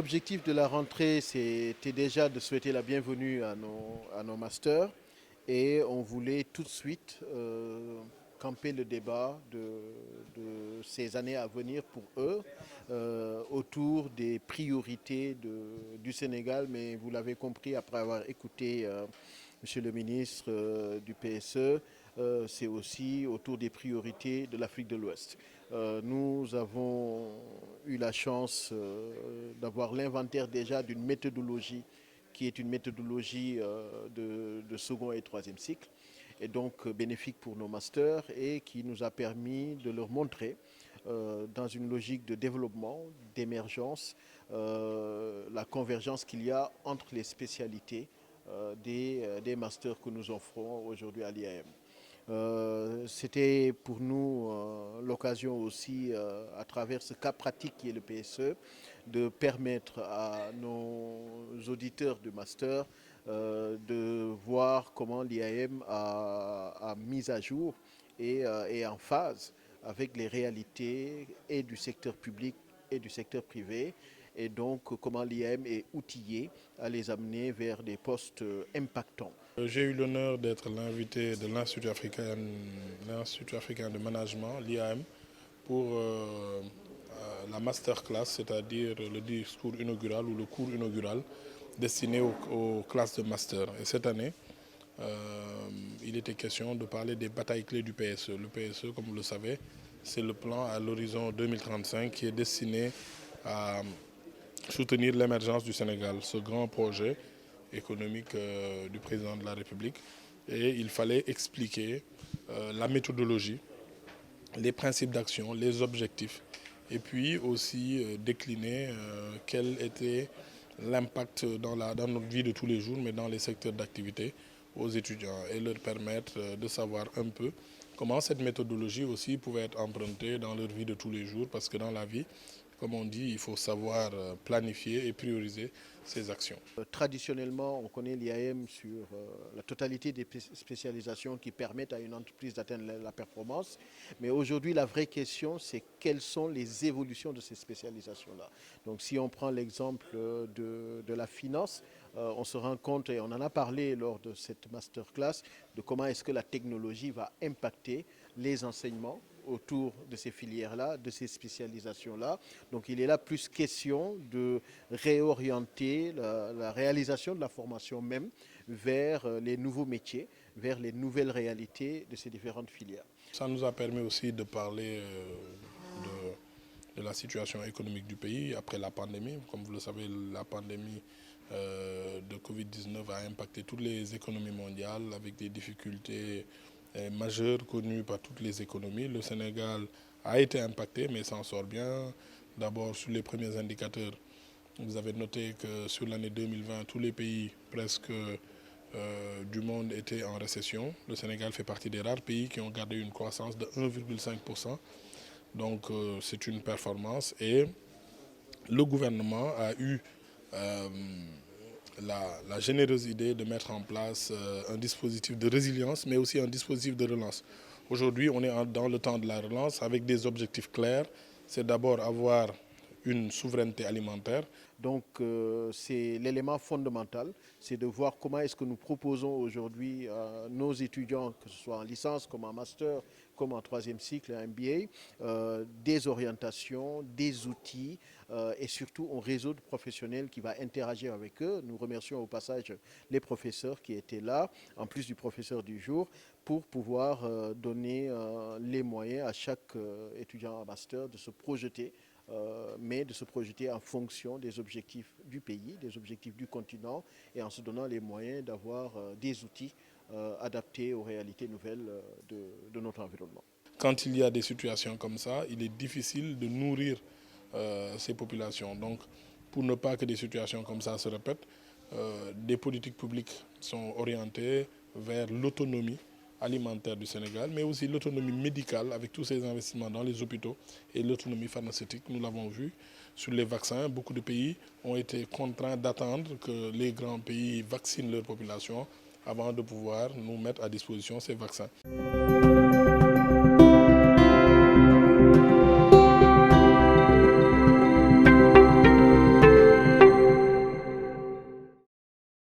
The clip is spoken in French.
L'objectif de la rentrée, c'était déjà de souhaiter la bienvenue à nos masters et on voulait tout de suite camper le débat de ces années à venir pour eux autour des priorités du Sénégal. Mais vous l'avez compris après avoir écouté Monsieur le ministre du PSE, c'est aussi autour des priorités de l'Afrique de l'Ouest. Nous avons eu la chance d'avoir l'inventaire déjà d'une méthodologie qui est une méthodologie de second et troisième cycle, et donc bénéfique pour nos masters et qui nous a permis de leur montrer dans une logique de développement, d'émergence, la convergence qu'il y a entre les spécialités des masters que nous offrons aujourd'hui à l'IAM. C'était pour nous l'occasion aussi, à travers ce cas pratique qui est le PSE, de permettre à nos auditeurs de master de voir comment l'IAM a mis à jour et en phase avec les réalités et du secteur public et du secteur privé, et donc comment l'IAM est outillé à les amener vers des postes impactants. J'ai eu l'honneur d'être l'invité de l'Institut africain de management, l'IAM, pour la masterclass, c'est-à-dire le discours inaugural ou le cours inaugural destiné aux classes de master. Et cette année, il était question de parler des batailles clés du PSE. Le PSE, comme vous le savez, c'est le plan à l'horizon 2035 qui est destiné à soutenir l'émergence du Sénégal, ce grand projet économique du président de la République. Et il fallait expliquer la méthodologie, les principes d'action, les objectifs, et puis aussi décliner quel était l'impact dans notre vie de tous les jours, mais dans les secteurs d'activité aux étudiants, et leur permettre de savoir un peu comment cette méthodologie aussi pouvait être empruntée dans leur vie de tous les jours, parce que dans la vie, comme on dit, il faut savoir planifier et prioriser ses actions. Traditionnellement, on connaît l'IAM sur la totalité des spécialisations qui permettent à une entreprise d'atteindre la performance. Mais aujourd'hui, la vraie question, c'est quelles sont les évolutions de ces spécialisations-là. Donc si on prend l'exemple de la finance, on se rend compte, et on en a parlé lors de cette masterclass, de comment est-ce que la technologie va impacter les enseignements autour de ces filières-là, de ces spécialisations-là. Donc il est là plus question de réorienter la réalisation de la formation même vers les nouveaux métiers, vers les nouvelles réalités de ces différentes filières. Ça nous a permis aussi de parler de la situation économique du pays après la pandémie. Comme vous le savez, la pandémie de Covid-19 a impacté toutes les économies mondiales avec des difficultés majeures connues par toutes les économies. Le Sénégal a été impacté, mais s'en sort bien. D'abord, sur les premiers indicateurs, vous avez noté que sur l'année 2020, tous les pays presque du monde étaient en récession. Le Sénégal fait partie des rares pays qui ont gardé une croissance de 1,5%. Donc c'est une performance, et le gouvernement a eu la généreuse idée de mettre en place un dispositif de résilience, mais aussi un dispositif de relance. Aujourd'hui, on est dans le temps de la relance avec des objectifs clairs. C'est d'abord avoir une souveraineté alimentaire. Donc c'est l'élément fondamental, c'est de voir comment est-ce que nous proposons aujourd'hui à nos étudiants, que ce soit en licence, comme en master, comme en troisième cycle, en MBA, des orientations, des outils et surtout un réseau de professionnels qui va interagir avec eux. Nous remercions au passage les professeurs qui étaient là, en plus du professeur du jour, pour pouvoir donner les moyens à chaque étudiant en master de se projeter, mais de se projeter en fonction des objectifs du pays, des objectifs du continent, et en se donnant les moyens d'avoir des outils adaptés aux réalités nouvelles de notre environnement. Quand il y a des situations comme ça, il est difficile de nourrir ces populations. Donc, pour ne pas que des situations comme ça se répètent, des politiques publiques sont orientées vers l'autonomie alimentaire du Sénégal, mais aussi l'autonomie médicale avec tous ces investissements dans les hôpitaux, et l'autonomie pharmaceutique. Nous l'avons vu sur les vaccins. Beaucoup de pays ont été contraints d'attendre que les grands pays vaccinent leur population avant de pouvoir nous mettre à disposition ces vaccins.